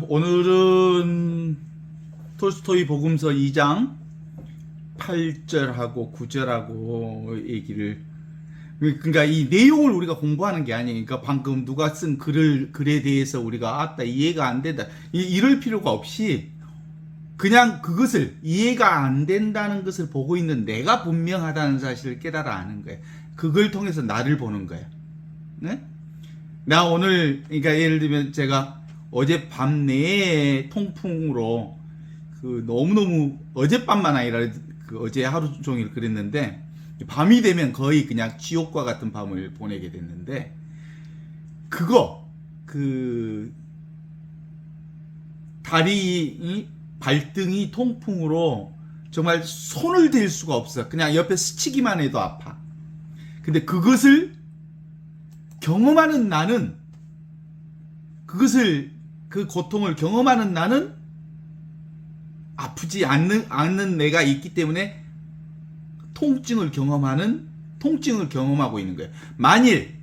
오늘은 톨스토이 복음서 2장 8절하고 9절하고 얘기를, 그러니까 이 내용을 우리가 공부하는 게 아니에요. 그러니까 방금 누가 쓴 글에 대해서 우리가 이해가 안 된다 이럴 필요가 없이 그냥 그것을 이해가 안 된다는 것을 보고 있는 내가 분명하다는 사실을 깨달아 아는 거예요. 그걸 통해서 나를 보는 거예요. 네? 나 오늘, 그러니까 예를 들면 제가 어젯밤 내에 통풍으로 너무너무 어젯밤만 아니라 어제 하루 종일 그랬는데, 밤이 되면 거의 그냥 지옥과 같은 밤을 보내게 됐는데, 다리 발등이 통풍으로 정말 손을 댈 수가 없어. 그냥 옆에 스치기만 해도 아파. 근데 그것을 경험하는 나는, 그 고통을 경험하는 나는 아프지 않는 내가 있기 때문에 통증을 경험하고 있는 거예요. 만일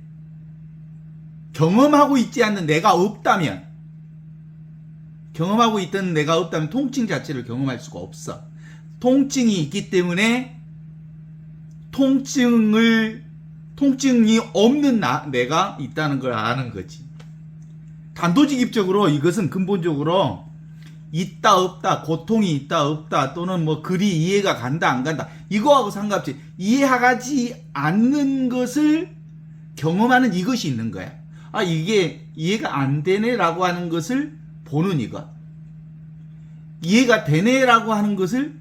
경험하고 있지 않는 내가 없다면, 통증 자체를 경험할 수가 없어. 통증이 있기 때문에 통증이 없는 내가 있다는 걸 아는 거지. 단도직입적으로 이것은 근본적으로 있다 없다, 고통이 있다 없다, 또는 글이 이해가 간다 안 간다, 이거하고 상관없이 이해하지 않는 것을 경험하는 이것이 있는 거야. 이게 이해가 안 되네라고 하는 것을 보는 이것, 이해가 되네라고 하는 것을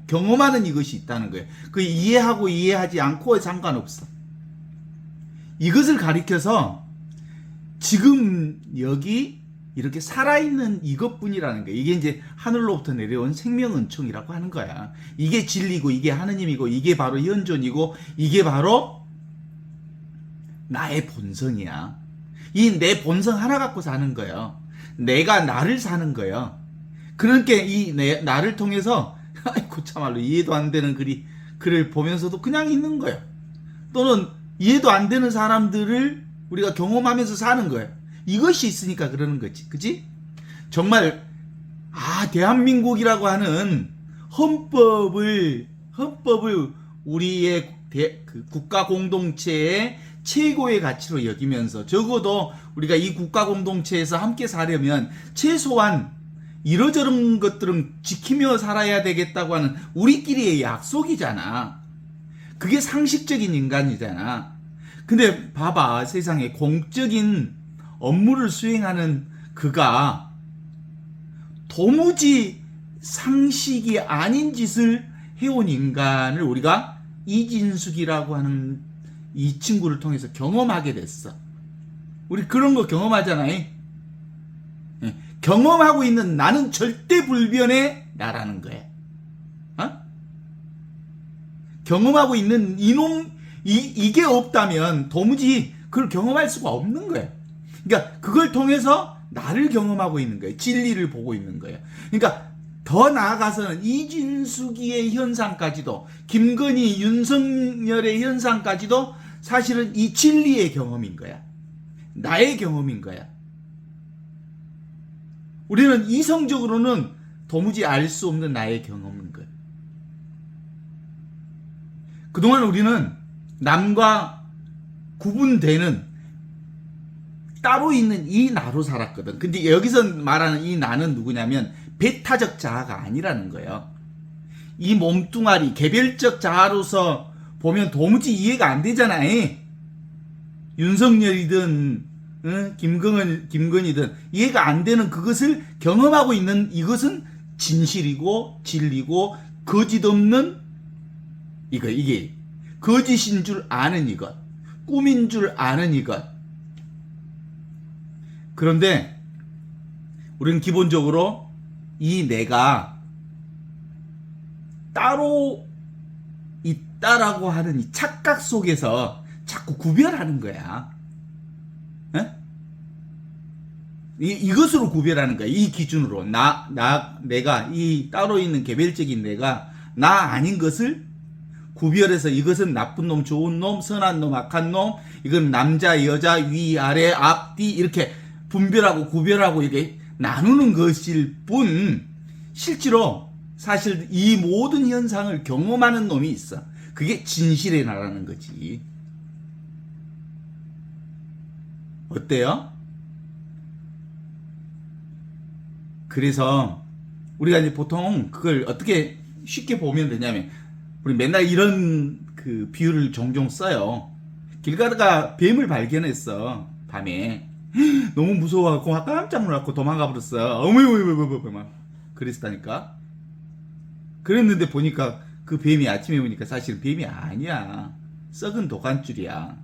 경험하는 이것이 있다는 거예요. 그 이해하고 이해하지 않고에 상관없어. 이것을 가리켜서 지금 여기 이렇게 살아있는 이것뿐이라는 거예요. 이게 이제 하늘로부터 내려온 생명은총이라고 하는 거야. 이게 진리고, 이게 하느님이고, 이게 바로 현존이고, 이게 바로 나의 본성이야. 이 내 본성 하나 갖고 사는 거예요. 내가 나를 사는 거예요. 그러니까 나를 통해서 아이고 참말로 이해도 안 되는 글을 보면서도 그냥 있는 거예요. 또는 이해도 안 되는 사람들을 우리가 경험하면서 사는 거예요. 이것이 있으니까 그러는 거지. 그치? 정말 대한민국이라고 하는 헌법을 우리의 국가 공동체의 최고의 가치로 여기면서, 적어도 우리가 이 국가 공동체에서 함께 사려면 최소한 이러저런 것들은 지키며 살아야 되겠다고 하는 우리끼리의 약속이잖아. 그게 상식적인 인간이잖아. 근데 봐봐, 세상에 공적인 업무를 수행하는 그가 도무지 상식이 아닌 짓을 해온 인간을 우리가 이진숙이라고 하는 이 친구를 통해서 경험하게 됐어. 우리 그런 거 경험하잖아요. 경험하고 있는 나는 절대 불변의 나라는 거야. 경험하고 있는 이게 없다면 도무지 그걸 경험할 수가 없는 거예요. 그러니까 그걸 통해서 나를 경험하고 있는 거예요. 진리를 보고 있는 거예요. 그러니까 더 나아가서는 이진숙이의 현상까지도, 김건희, 윤석열의 현상까지도 사실은 이 진리의 경험인 거야. 나의 경험인 거야. 우리는 이성적으로는 도무지 알 수 없는 나의 경험인 거야. 그동안 우리는 남과 구분되는 따로 있는 이 나로 살았거든. 근데 여기서 말하는 이 나는 누구냐면 배타적 자아가 아니라는 거예요. 이 몸뚱아리, 개별적 자아로서 보면 도무지 이해가 안 되잖아. 윤석열이든 김건희든 이해가 안 되는 그것을 경험하고 있는 이것은 진실이고 진리고 거짓 없는 이게 거짓인 줄 아는 이것, 꿈인 줄 아는 이것. 그런데 우리는 기본적으로 이 내가 따로 있다라고 하는 이 착각 속에서 자꾸 구별하는 거야. 이것으로 구별하는 거야. 이 기준으로 내가 이 따로 있는 개별적인 내가 나 아닌 것을 구별해서 이것은 나쁜 놈, 좋은 놈, 선한 놈, 악한 놈, 이건 남자, 여자, 위, 아래, 앞, 뒤 이렇게 분별하고 구별하고 이게 나누는 것일 뿐 실제로 사실 이 모든 현상을 경험하는 놈이 있어. 그게 진실의 나라는 거지. 어때요? 그래서 우리가 이제 보통 그걸 어떻게 쉽게 보면 되냐면 우리 맨날 이런 그 비유를 종종 써요. 길 가다가 뱀을 발견했어. 밤에. 너무 무서워갖고 깜짝 놀랐고 도망가 버렸어. 어머머머머머 막 그랬다니까. 그랬는데 보니까 그 뱀이 아침에 보니까 사실 뱀이 아니야. 썩은 도간줄이야.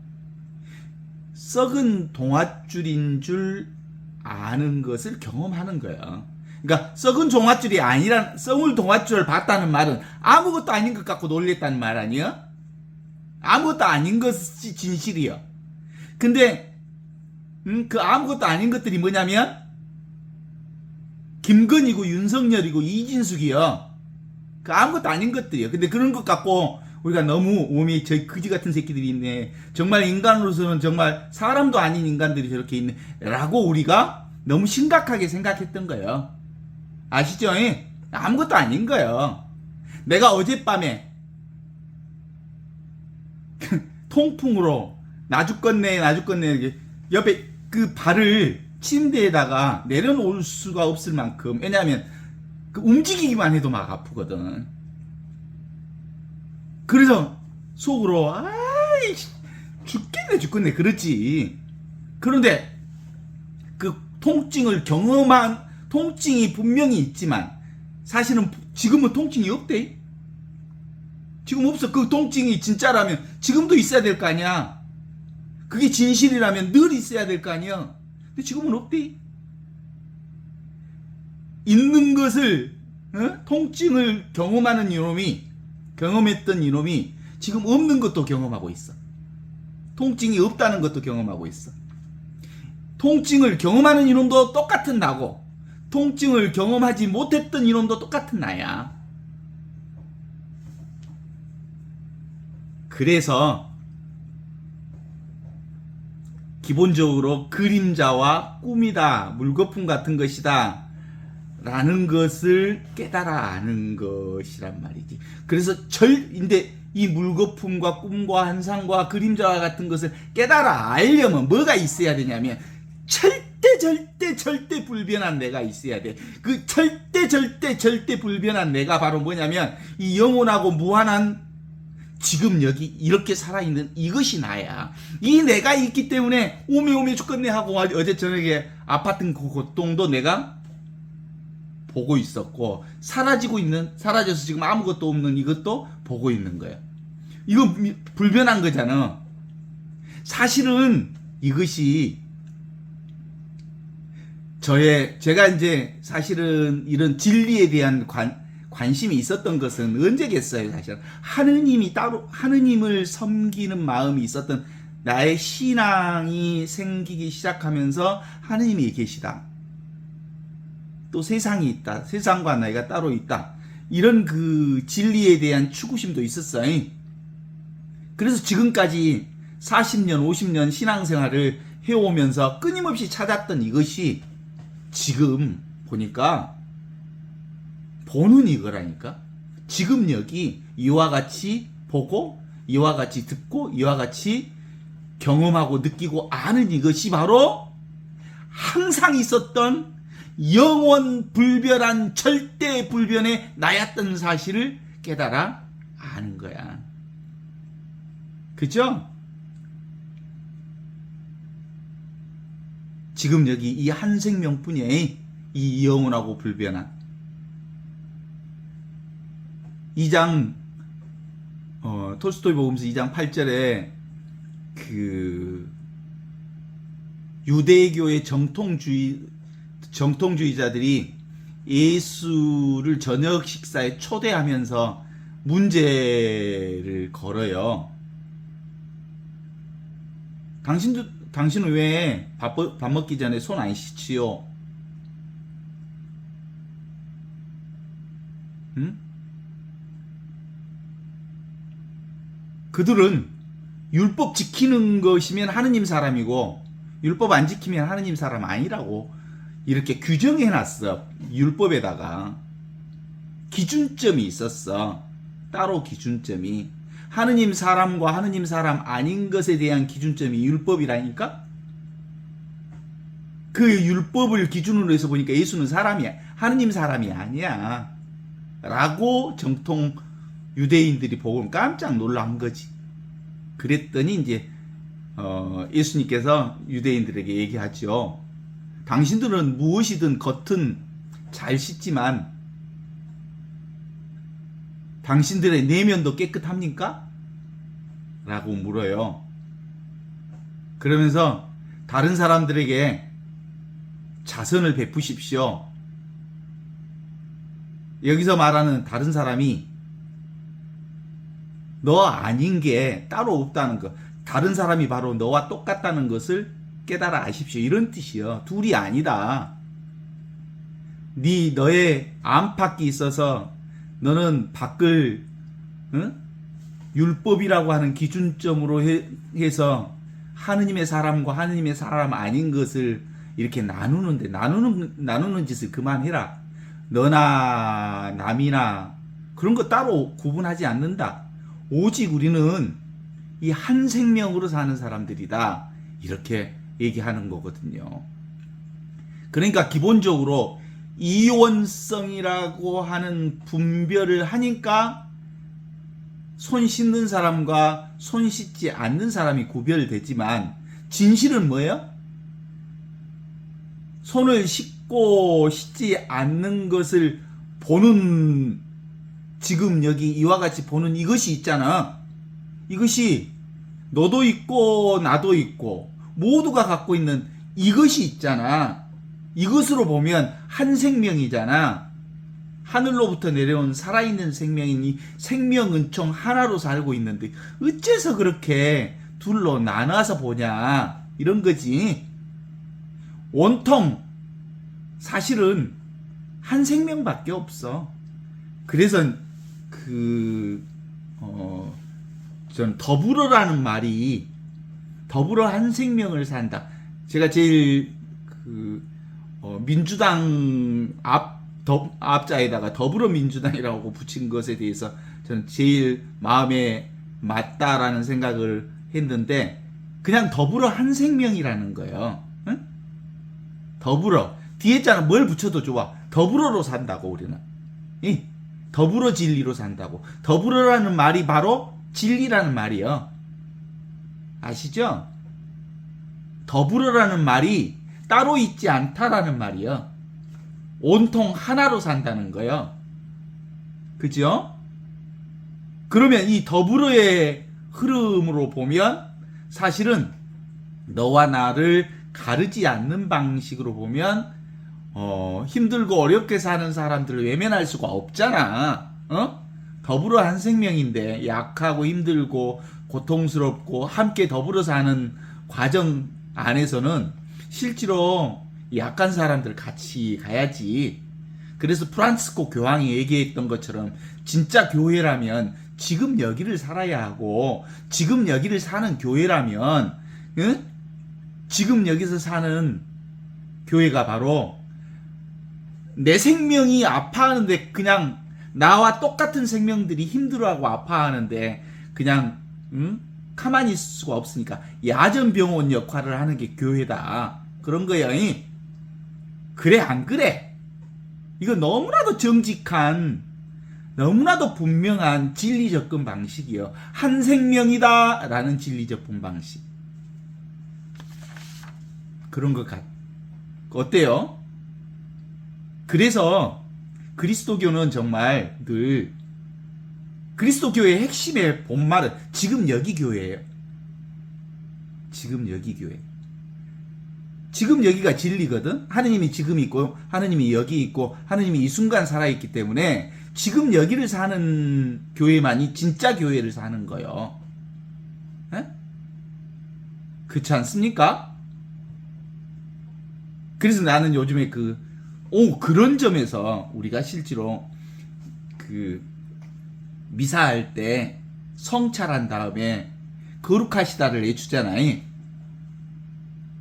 썩은 동아줄인 줄 아는 것을 경험하는 거야. 그러니까 썩은 동아줄이 아니라 썩은 동아줄을 봤다는 말은 아무것도 아닌 것 같고 놀랬다는 말 아니야? 아무것도 아닌 것이 진실이야. 근데 그 아무것도 아닌 것들이 뭐냐면 김건희고 윤석열이고 이진숙이요. 그 아무것도 아닌 것들이요. 근데 그런 것 갖고 우리가 너무 오메 저 그지 같은 새끼들이 있네. 정말 인간으로서는 정말 사람도 아닌 인간들이 저렇게 있네. 라고 우리가 너무 심각하게 생각했던 거예요. 아시죠? 아무것도 아닌 거예요. 내가 어젯밤에 통풍으로 나죽겠네 옆에 그 발을 침대에다가 내려놓을 수가 없을 만큼 왜냐하면 그 움직이기만 해도 막 아프거든. 그래서 속으로 아이 죽겠네 그렇지. 그런데 그 통증을 경험한 통증이 분명히 있지만 사실은 지금은 통증이 없대. 지금 없어. 그 통증이 진짜라면 지금도 있어야 될 거 아니야. 그게 진실이라면 늘 있어야 될 거 아니야. 근데 지금은 없대. 있는 것을 통증을 경험하는 경험했던 이놈이 지금 없는 것도 경험하고 있어. 통증이 없다는 것도 경험하고 있어. 통증을 경험하는 이놈도 똑같은 나고 통증을 경험하지 못했던 이놈도 똑같은 나야. 그래서 기본적으로 그림자와 꿈이다, 물거품 같은 것이다 라는 것을 깨달아 아는 것이란 말이지. 그래서 근데 이 물거품과 꿈과 환상과 그림자와 같은 것을 깨달아 알려면 뭐가 있어야 되냐면 절대 불변한 내가 있어야 돼. 그 절대 불변한 내가 바로 뭐냐면 이 영원하고 무한한 지금 여기 이렇게 살아있는 이것이 나야. 이 내가 있기 때문에 오메 죽겠네 하고 어제 저녁에 아팠던 그 고통도 내가 보고 있었고 사라져서 지금 아무것도 없는 이것도 보고 있는 거야. 이거 불변한 거잖아. 사실은 이것이 제가 이제 사실은 이런 진리에 대한 관심이 있었던 것은 언제겠어요, 사실. 하느님을 섬기는 마음이 있었던 나의 신앙이 생기기 시작하면서 하느님이 계시다. 또 세상이 있다. 세상과 내가 따로 있다. 이런 그 진리에 대한 추구심도 있었어요. 그래서 지금까지 40년, 50년 신앙생활을 해오면서 끊임없이 찾았던 이것이 지금 보니까 보는 이거라니까. 지금 여기 이와 같이 보고 이와 같이 듣고 이와 같이 경험하고 느끼고 아는 이것이 바로 항상 있었던 영원 불변한 절대 불변의 나였던 사실을 깨달아 아는 거야. 그죠? 지금 여기 이 한 생명뿐이야. 이 영원하고 불변한 2장 톨스토이 복음서 2장 8절에 그 유대교의 정통주의자들이 예수를 저녁 식사에 초대하면서 문제를 걸어요. 당신은 왜 밥 먹기 전에 손 안 씻지요? 응? 그들은 율법 지키는 것이면 하느님 사람이고 율법 안 지키면 하느님 사람 아니라고 이렇게 규정해놨어. 율법에다가 기준점이 있었어. 따로 기준점이. 하느님 사람과 하느님 사람 아닌 것에 대한 기준점이 율법이라니까? 그 율법을 기준으로 해서 보니까 예수는 사람이야. 하느님 사람이 아니야. 라고 정통 유대인들이 보고 깜짝 놀란 거지. 그랬더니 이제 예수님께서 유대인들에게 얘기하죠. 당신들은 무엇이든 겉은 잘 씻지만 당신들의 내면도 깨끗합니까? 라고 물어요. 그러면서 다른 사람들에게 자선을 베푸십시오. 여기서 말하는 다른 사람이 너 아닌 게 따로 없다는 것. 다른 사람이 바로 너와 똑같다는 것을 깨달아 아십시오. 이런 뜻이요. 둘이 아니다. 너의 안팎이 있어서 너는 밖을 율법이라고 하는 기준점으로 해서 하느님의 사람과 하느님의 사람 아닌 것을 이렇게 나누는 짓을 그만해라. 너나 남이나 그런 거 따로 구분하지 않는다. 오직 우리는 이 한 생명으로 사는 사람들이다. 이렇게 얘기하는 거거든요. 그러니까 기본적으로 이원성이라고 하는 분별을 하니까 손 씻는 사람과 손 씻지 않는 사람이 구별되지만 진실은 뭐예요? 손을 씻고 씻지 않는 것을 보는 지금 여기 이와 같이 보는 이것이 있잖아. 이것이 너도 있고 나도 있고 모두가 갖고 있는 이것이 있잖아. 이것으로 보면 한 생명이잖아. 하늘로부터 내려온 살아있는 생명이니 생명은총 하나로 살고 있는데 어째서 그렇게 둘로 나눠서 보냐 이런 거지. 온통 사실은 한 생명밖에 없어. 그래서 전 더불어라는 말이 더불어 한 생명을 산다. 제가 제일 민주당 앞자에다가 더불어민주당이라고 붙인 것에 대해서 저는 제일 마음에 맞다라는 생각을 했는데 그냥 더불어 한 생명이라는 거예요. 응? 더불어 뒤에 자는 뭘 붙여도 좋아. 더불어로 산다고 우리는. 더불어 진리로 산다고. 더불어라는 말이 바로 진리라는 말이에요. 아시죠? 더불어라는 말이 따로 있지 않다라는 말이에요. 온통 하나로 산다는 거예요. 그죠? 그러면 이 더불어의 흐름으로 보면 사실은 너와 나를 가르지 않는 방식으로 보면 힘들고 어렵게 사는 사람들을 외면할 수가 없잖아. 더불어 한 생명인데 약하고 힘들고 고통스럽고 함께 더불어 사는 과정 안에서는 실제로 약한 사람들 같이 가야지. 그래서 프란치스코 교황이 얘기했던 것처럼 진짜 교회라면 지금 여기를 살아야 하고 지금 여기를 사는 교회라면 지금 여기서 사는 교회가 바로 내 생명이 아파하는데 그냥 나와 똑같은 생명들이 힘들어하고 아파하는데 그냥 가만히 있을 수가 없으니까 야전병원 역할을 하는 게 교회다. 그런 거예요. 그래 안 그래? 이거 너무나도 정직한 너무나도 분명한 진리 접근 방식이요. 한 생명이다 라는 진리 접근 방식. 그런 것 어때요? 그래서 그리스도교는 정말 늘 그리스도교의 핵심의 본말은 지금 여기 교회예요. 지금 여기 교회. 지금 여기가 진리거든. 하느님이 지금 있고 하느님이 여기 있고 하느님이 이 순간 살아있기 때문에 지금 여기를 사는 교회만이 진짜 교회를 사는 거예요. 에? 그렇지 않습니까? 그래서 나는 요즘에 그런 점에서 우리가 실제로 미사할 때 성찰한 다음에 거룩하시다를 내주잖아요.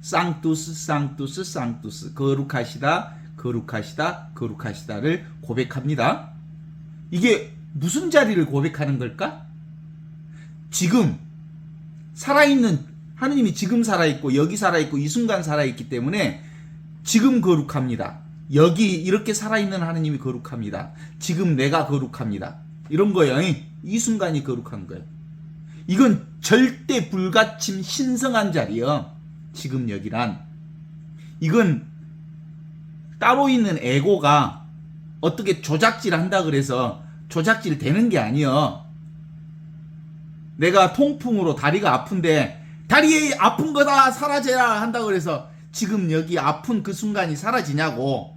쌍투스 쌍투스 쌍투스 거룩하시다 거룩하시다 거룩하시다를 고백합니다. 이게 무슨 자리를 고백하는 걸까? 지금 살아있는 하느님이 지금 살아있고 여기 살아있고 이 순간 살아있기 때문에 지금 거룩합니다. 여기 이렇게 살아있는 하느님이 거룩합니다. 지금 내가 거룩합니다. 이런 거예요. 이 순간이 거룩한 거예요. 이건 절대 불가침 신성한 자리요. 지금 여기란. 이건 따로 있는 에고가 어떻게 조작질 한다 그래서 조작질 되는 게 아니요. 내가 통풍으로 다리가 아픈데 다리에 아픈 거다 사라져야 한다 그래서 지금 여기 아픈 그 순간이 사라지냐고.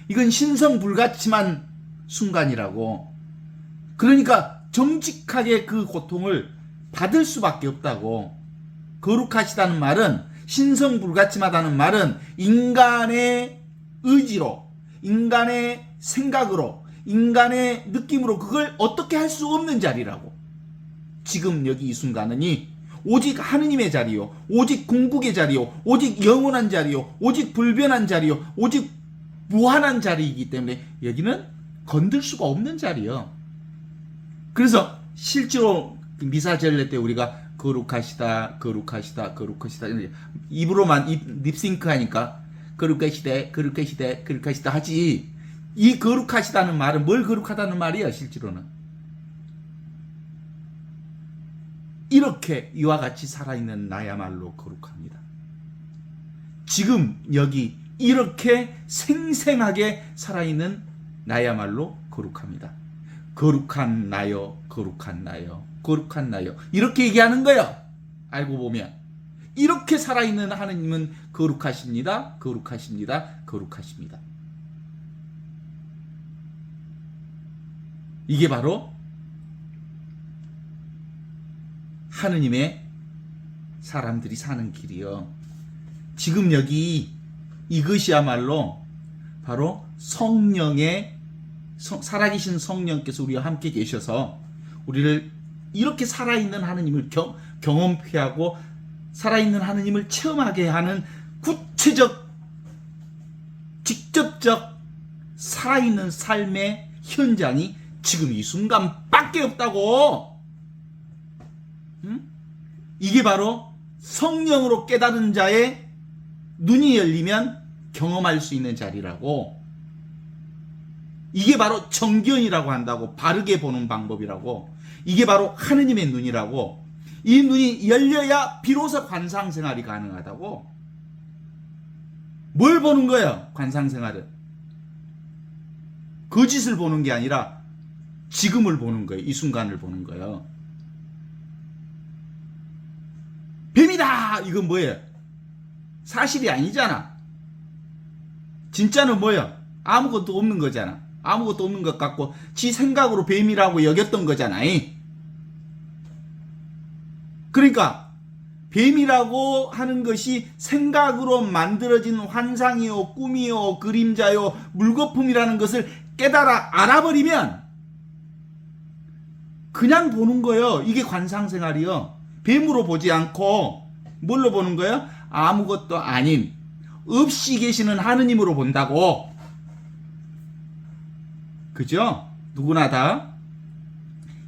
이건 신성 불가침한 순간이라고. 그러니까 정직하게 그 고통을 받을 수밖에 없다고. 거룩하시다는 말은, 신성 불가침하다는 말은 인간의 의지로, 인간의 생각으로, 인간의 느낌으로 그걸 어떻게 할 수 없는 자리라고. 지금 여기 이 순간은 오직 하느님의 자리요, 오직 궁극의 자리요, 오직 영원한 자리요, 오직 불변한 자리요, 오직 무한한 자리이기 때문에 여기는 건들 수가 없는 자리요. 그래서 실제로 미사 전례 때 우리가 거룩하시다 거룩하시다 거룩하시다 입으로만 립싱크 하니까 거룩하시대 거룩하시대 거룩하시다 하지. 이 거룩하시다는 말은 뭘 거룩하다는 말이야. 실제로는 이렇게 이와 같이 살아있는 나야말로 거룩합니다. 지금 여기 이렇게 생생하게 살아있는 나야말로 거룩합니다. 거룩한 나요, 거룩한 나요, 거룩한 나요. 이렇게 얘기하는 거예요. 알고 보면 이렇게 살아있는 하느님은 거룩하십니다, 거룩하십니다, 거룩하십니다. 이게 바로 하느님의 사람들이 사는 길이요. 지금 여기 이것이야말로 바로 성령의 살아계신 성령께서 우리와 함께 계셔서 우리를 이렇게 살아있는 하느님을 경험케 하고 살아있는 하느님을 체험하게 하는 구체적 직접적 살아있는 삶의 현장이 지금 이 순간밖에 없다고. 이게 바로 성령으로 깨달은 자의 눈이 열리면 경험할 수 있는 자리라고. 이게 바로 정견이라고 한다고. 바르게 보는 방법이라고. 이게 바로 하느님의 눈이라고. 이 눈이 열려야 비로소 관상생활이 가능하다고. 뭘 보는 거예요? 관상생활은 거짓을 보는 게 아니라 지금을 보는 거예요. 이 순간을 보는 거예요. 뱀이다! 이건 뭐예요? 사실이 아니잖아. 진짜는 뭐예요? 아무것도 없는 거잖아. 아무것도 없는 것 같고 지 생각으로 뱀이라고 여겼던 거잖아. 그러니까 뱀이라고 하는 것이 생각으로 만들어진 환상이요, 꿈이요, 그림자요, 물거품이라는 것을 깨달아 알아버리면 그냥 보는 거예요. 이게 관상생활이요. 뱀으로 보지 않고 뭘로 보는 거예요? 아무것도 아닌 없이 계시는 하느님으로 본다고. 그죠? 누구나 다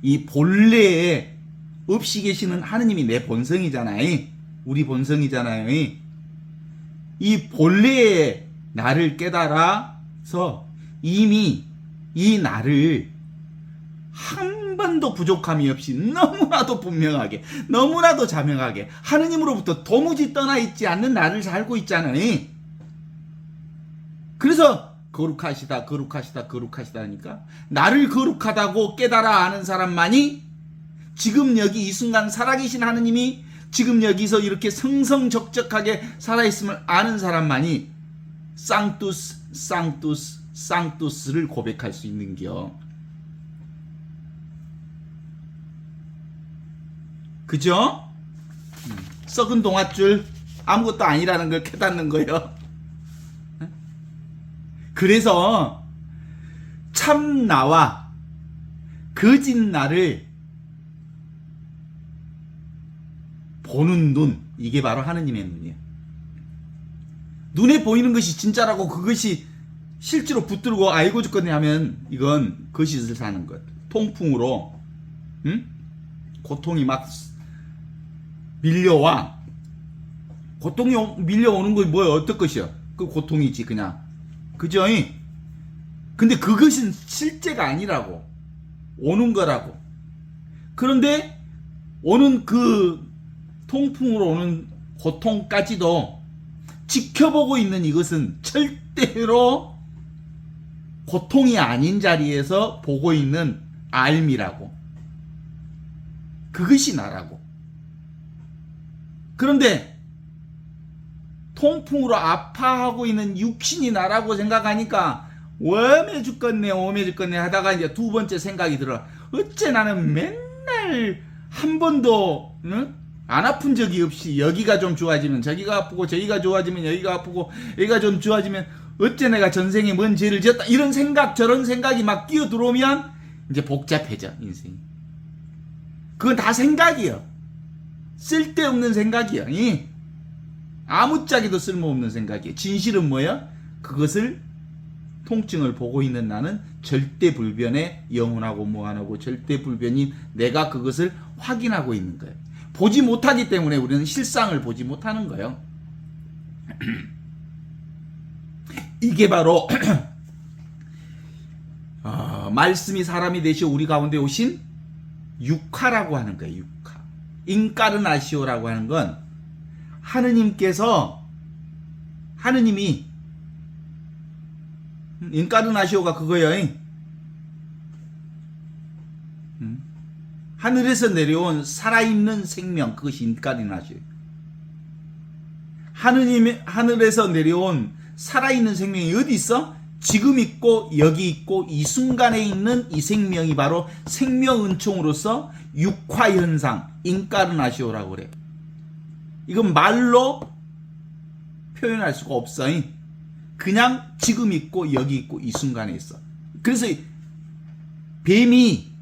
이 본래에 없이 계시는 하느님이 내 본성이잖아요. 우리 본성이잖아요. 이 본래의 나를 깨달아서 이미 이 나를 한 번도 부족함이 없이 너무나도 분명하게, 너무나도 자명하게 하느님으로부터 도무지 떠나 있지 않는 나를 살고 있잖아요. 그래서 거룩하시다 거룩하시다 거룩하시다 하니까 나를 거룩하다고 깨달아 아는 사람만이 지금 여기 이 순간 살아계신 하느님이 지금 여기서 이렇게 성성적적하게 살아있음을 아는 사람만이 쌍투스 쌍투스 쌍투스를 고백할 수 있는겨. 그죠? 썩은 동아줄 아무것도 아니라는 걸 깨닫는 거예요. 그래서 참 나와 거짓 나를 보는 눈, 이게 바로 하느님의 눈이에요. 눈에 보이는 것이 진짜라고 그것이 실제로 붙들고 알고 죽겠네 하면 이건 거짓을 사는 것. 통풍으로 응? 고통이 막 밀려와. 고통이 밀려오는 건 뭐야? 어떨 것이야? 그 고통이지 그냥. 그죠? 근데 그것은 실제가 아니라고. 오는 거라고. 그런데 오는 그 통풍으로 오는 고통까지도 지켜보고 있는 이것은 절대로 고통이 아닌 자리에서 보고 있는 알미라고. 그것이 나라고. 그런데 통풍으로 아파하고 있는 육신이 나라고 생각하니까 웜해 죽겠네 하다가 이제 두 번째 생각이 들어. 어째 나는 맨날 한 번도 응? 안 아픈 적이 없이 여기가 좀 좋아지면 저기가 아프고 저기가 좋아지면 여기가 아프고 여기가 좀 좋아지면 어째 내가 전생에 뭔 죄를 지었다 이런 생각 저런 생각이 막 끼어 들어오면 이제 복잡해져 인생이. 그건 다 생각이요. 쓸데없는 생각이요. 아무짝에도 쓸모없는 생각이에요. 진실은 뭐야? 그것을 통증을 보고 있는 나는 절대불변의 영원하고 무한하고 절대불변인 내가 그것을 확인하고 있는 거예요. 보지 못하기 때문에 우리는 실상을 보지 못하는 거예요. 이게 바로 말씀이 사람이 되시어 우리 가운데 오신 육화라고 하는 거예요. 육화. 인카르나시오라고 하는 건 하느님이 인카르나시오가 그거예요. 하늘에서 내려온 살아있는 생명, 그것이 인카르나시오. 하늘에서 내려온 살아있는 생명이 어디 있어? 지금 있고 여기 있고 이 순간에 있는 이 생명이 바로 생명은총으로서 육화현상, 인카르나시오라고 그래. 이건 말로 표현할 수가 없어. 그냥 지금 있고 여기 있고 이 순간에 있어. 그래서 뱀인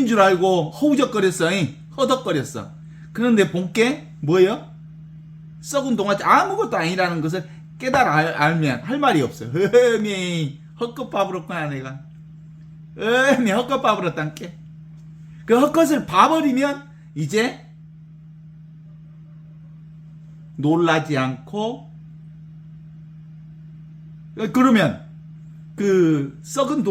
줄 알고 허우적거렸어. 허덕거렸어. 그런데 본게 뭐예요? 썩은 동아찌 아무것도 아니라는 것을 깨달아 알면 할 말이 없어. 헛것 봐버렸구나 내가. 헛것 봐버렸단께. 그 헛것을 봐버리면 이제 놀라지 않고 그러면 그 썩은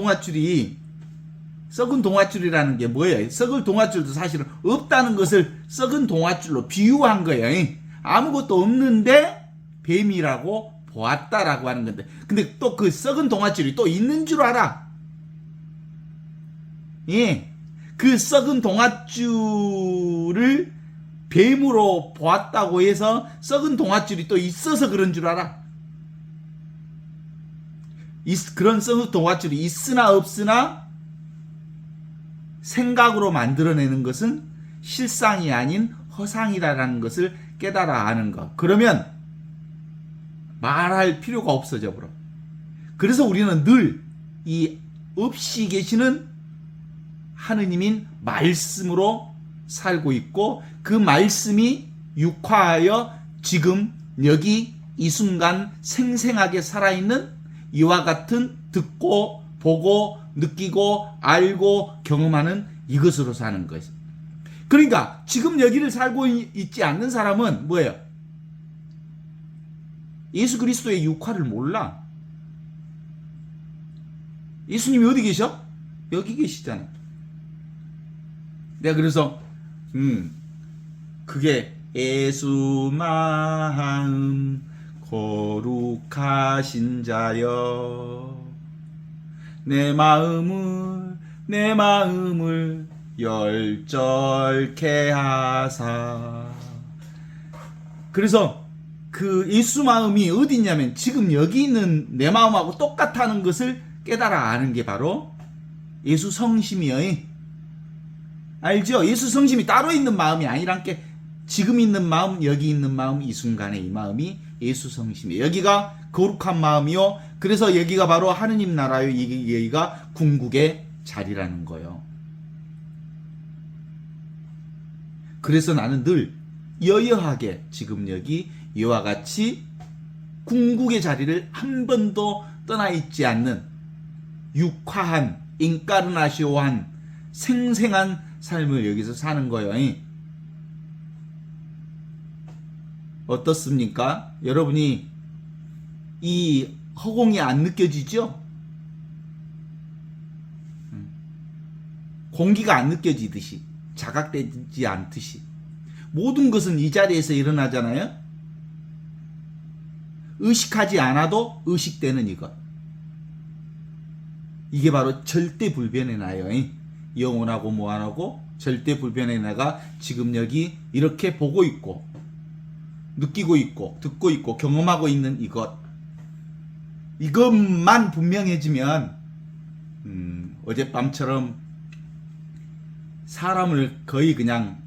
동아줄이라는 게 뭐예요? 썩은 동아줄도 사실은 없다는 것을 썩은 동아줄로 비유한 거예요. 아무것도 없는데 뱀이라고 보았다라고 하는 건데 근데 또 그 썩은 동아줄이 또 있는 줄 알아. 그 썩은 동아줄을 뱀으로 보았다고 해서 썩은 동아줄이 또 있어서 그런 줄 알아. 그런 썩은 동아줄이 있으나 없으나 생각으로 만들어내는 것은 실상이 아닌 허상이라는 것을 깨달아 아는 것. 그러면 말할 필요가 없어져 버려. 그래서 우리는 늘 이 없이 계시는 하느님인 말씀으로 살고 있고 그 말씀이 육화하여 지금 여기 이 순간 생생하게 살아있는 이와 같은 듣고 보고 느끼고 알고 경험하는 이것으로 사는 것이죠. 그러니까 지금 여기를 살고 있지 않는 사람은 뭐예요? 예수 그리스도의 육화를 몰라. 예수님이 어디 계셔? 여기 계시잖아. 내가 그래서 그게 예수 마음 거룩하신 자여 내 마음을 열절케 하사. 그래서 그 예수 마음이 어디 있냐면 지금 여기 있는 내 마음하고 똑같다는 것을 깨달아 아는 게 바로 예수 성심이에요. 알죠? 예수 성심이 따로 있는 마음이 아니란 게 지금 있는 마음, 여기 있는 마음, 이 순간에 이 마음이 예수 성심이에요. 여기가 거룩한 마음이요. 그래서 여기가 바로 하느님 나라요. 여기가 궁극의 자리라는 거예요. 그래서 나는 늘 여여하게 지금 여기 이와 같이 궁극의 자리를 한 번도 떠나 있지 않는 육화한 인카르나시오한 생생한 삶을 여기서 사는 거예요. 어떻습니까? 여러분이 이 허공이 안 느껴지죠? 공기가 안 느껴지듯이, 자각되지 않듯이 모든 것은 이 자리에서 일어나잖아요. 의식하지 않아도 의식되는 이것, 이게 바로 절대불변의 나요. 영원하고 무한하고 절대불변의 나가 지금 여기 이렇게 보고 있고 느끼고 있고 듣고 있고 경험하고 있는 이것만 분명해지면 어젯밤처럼 사람을 거의 그냥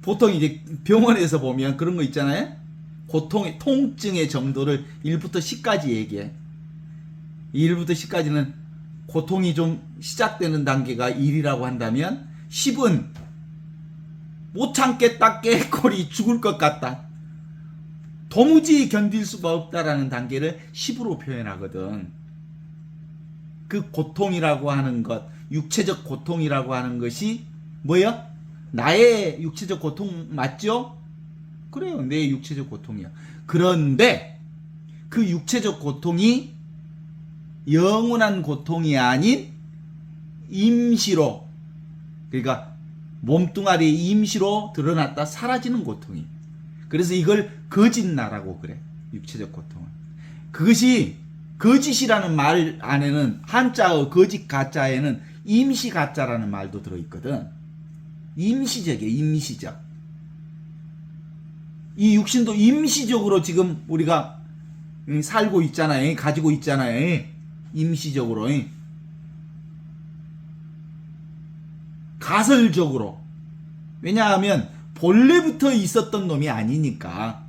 보통 이제 병원에서 보면 그런 거 있잖아요. 고통의 통증의 정도를 1부터 10까지 얘기해. 1부터 10까지는 고통이 좀 시작되는 단계가 1이라고 한다면 10은 못 참겠다, 깨꼬리 죽을 것 같다, 도무지 견딜 수가 없다라는 단계를 10으로 표현하거든. 그 고통이라고 하는 것, 육체적 고통이라고 하는 것이 뭐야? 나의 육체적 고통 맞죠? 그래요, 내 육체적 고통이야. 그런데 그 육체적 고통이 영원한 고통이 아닌 임시로, 그러니까 몸뚱아리의 임시로 드러났다 사라지는 고통이. 그래서 이걸 거짓나라고 그래, 육체적 고통은. 그것이 거짓이라는 말 안에는 한자어 거짓 가짜에는 임시 가짜라는 말도 들어있거든. 임시적이에요, 임시적. 이 육신도 임시적으로 지금 우리가 살고 있잖아요, 가지고 있잖아요, 임시적으로. 가설적으로. 왜냐하면 본래부터 있었던 놈이 아니니까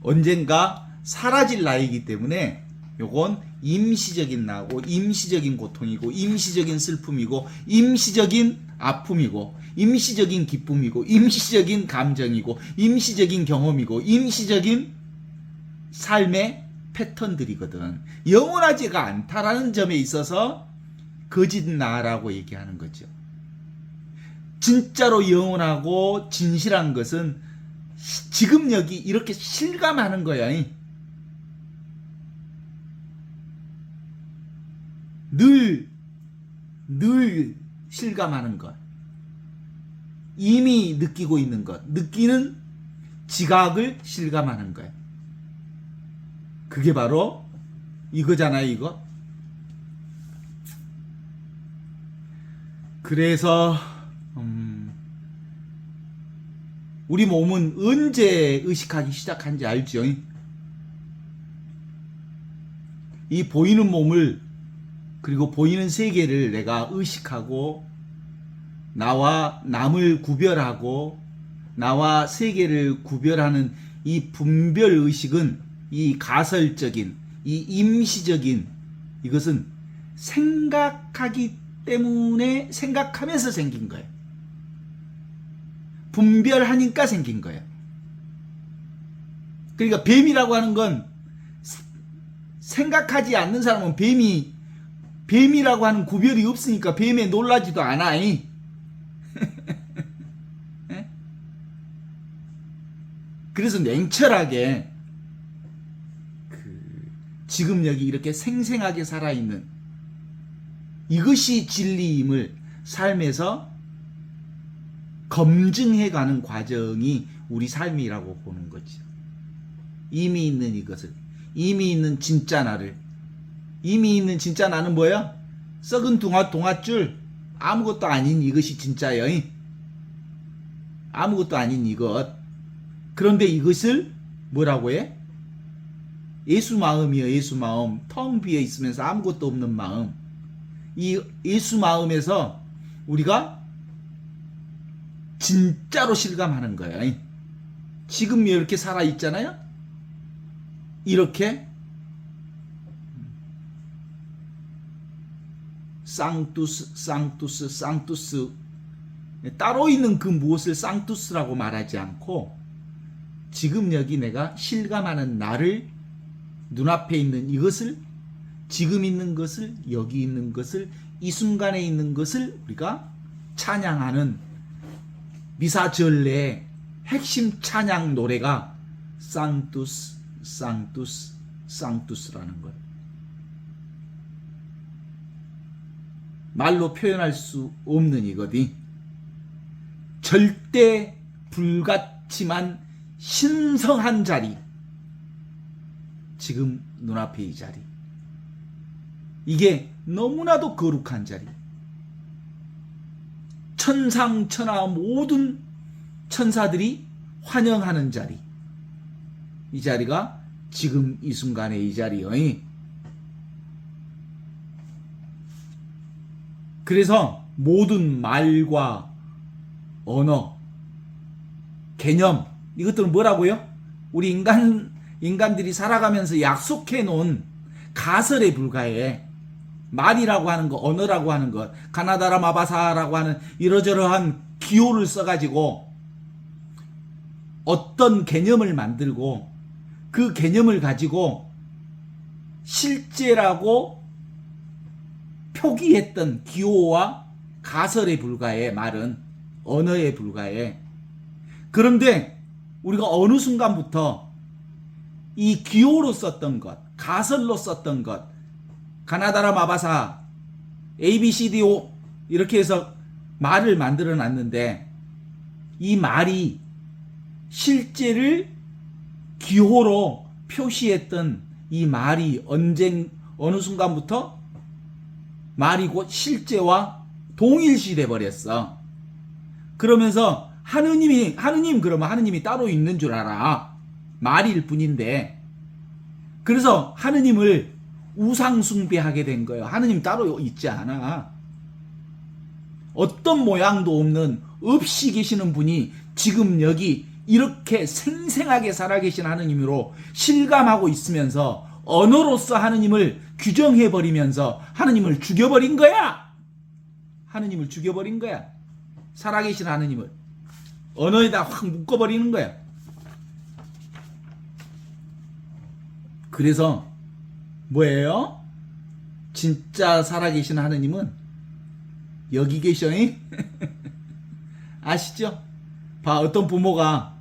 언젠가 사라질 나이기 때문에 요건 임시적인 나고 임시적인 고통이고 임시적인 슬픔이고 임시적인 아픔이고 임시적인 기쁨이고 임시적인 감정이고 임시적인 경험이고 임시적인 삶의 패턴들이거든. 영원하지가 않다라는 점에 있어서 거짓나라고 얘기하는 거죠. 진짜로 영원하고 진실한 것은 지금 여기 이렇게 실감하는 거야. 늘 실감하는 것, 이미 느끼고 있는 것, 느끼는 지각을 실감하는 거야. 그게 바로 이거잖아요, 이거. 그래서 우리 몸은 언제 의식하기 시작한지 알죠? 이 보이는 몸을, 그리고 보이는 세계를 내가 의식하고 나와 남을 구별하고 나와 세계를 구별하는 이 분별의식은, 이 가설적인, 이 임시적인, 이것은 생각하기 때문에, 생각하면서 생긴 거예요. 분별하니까 생긴 거예요. 그러니까 뱀이라고 하는 건 생각하지 않는 사람은 뱀이라고 하는 구별이 없으니까 뱀에 놀라지도 않아. 그래서 냉철하게 지금 여기 이렇게 생생하게 살아있는 이것이 진리임을 삶에서 검증해가는 과정이 우리 삶이라고 보는 거죠. 이미 있는 이것을, 이미 있는 진짜 나를. 이미 있는 진짜 나는 뭐야? 썩은 동아줄, 아무것도 아닌 이것이 진짜여. 아무것도 아닌 이것. 그런데 이것을 뭐라고 해? 예수 마음이요, 예수 마음. 텅 비어 있으면서 아무것도 없는 마음. 이 예수 마음에서 우리가 진짜로 실감하는 거예요. 지금 이렇게 살아 있잖아요. 이렇게 쌍투스 따로 있는 그 무엇을 쌍투스라고 말하지 않고 지금 여기 내가 실감하는 나를 눈앞에 있는 이것을, 지금 있는 것을, 여기 있는 것을, 이 순간에 있는 것을 우리가 찬양하는 미사전례의 핵심 찬양 노래가 상투스 상투스 상투스라는 거예요. 말로 표현할 수 없는 이거니 절대 불같지만 신성한 자리, 지금 눈앞에 이 자리, 이게 너무나도 거룩한 자리, 천상천하 모든 천사들이 환영하는 자리, 이 자리가 지금 이 순간에 이 자리여. 그래서 모든 말과 언어, 개념, 이것들은 뭐라고요? 우리 인간들이 살아가면서 약속해 놓은 가설에 불과해. 말이라고 하는 것, 언어라고 하는 것, 가나다라 마바사라고 하는 이러저러한 기호를 써가지고 어떤 개념을 만들고 그 개념을 가지고 실제라고 표기했던 기호와 가설에 불과해. 말은 언어에 불과해. 그런데 우리가 어느 순간부터 이 기호로 썼던 것, 가설로 썼던 것, 가나다라 마바사, ABCDO 이렇게 해서 말을 만들어 놨는데 이 말이 실제를 기호로 표시했던 이 말이 어느 순간부터 말이 곧 실제와 동일시돼 버렸어. 그러면서 그러면 하느님이 따로 있는 줄 알아. 말일 뿐인데. 그래서 하느님을 우상숭배하게 된 거예요. 하느님 따로 있지 않아. 어떤 모양도 없는 없이 계시는 분이 지금 여기 이렇게 생생하게 살아계신 하느님으로 실감하고 있으면서 언어로서 하느님을 규정해버리면서 하느님을 죽여버린 거야. 하느님을 죽여버린 거야. 살아계신 하느님을 언어에다 확 묶어버리는 거야. 그래서 뭐예요? 진짜 살아계신 하느님은 여기 계셔. 아시죠? 어떤 부모가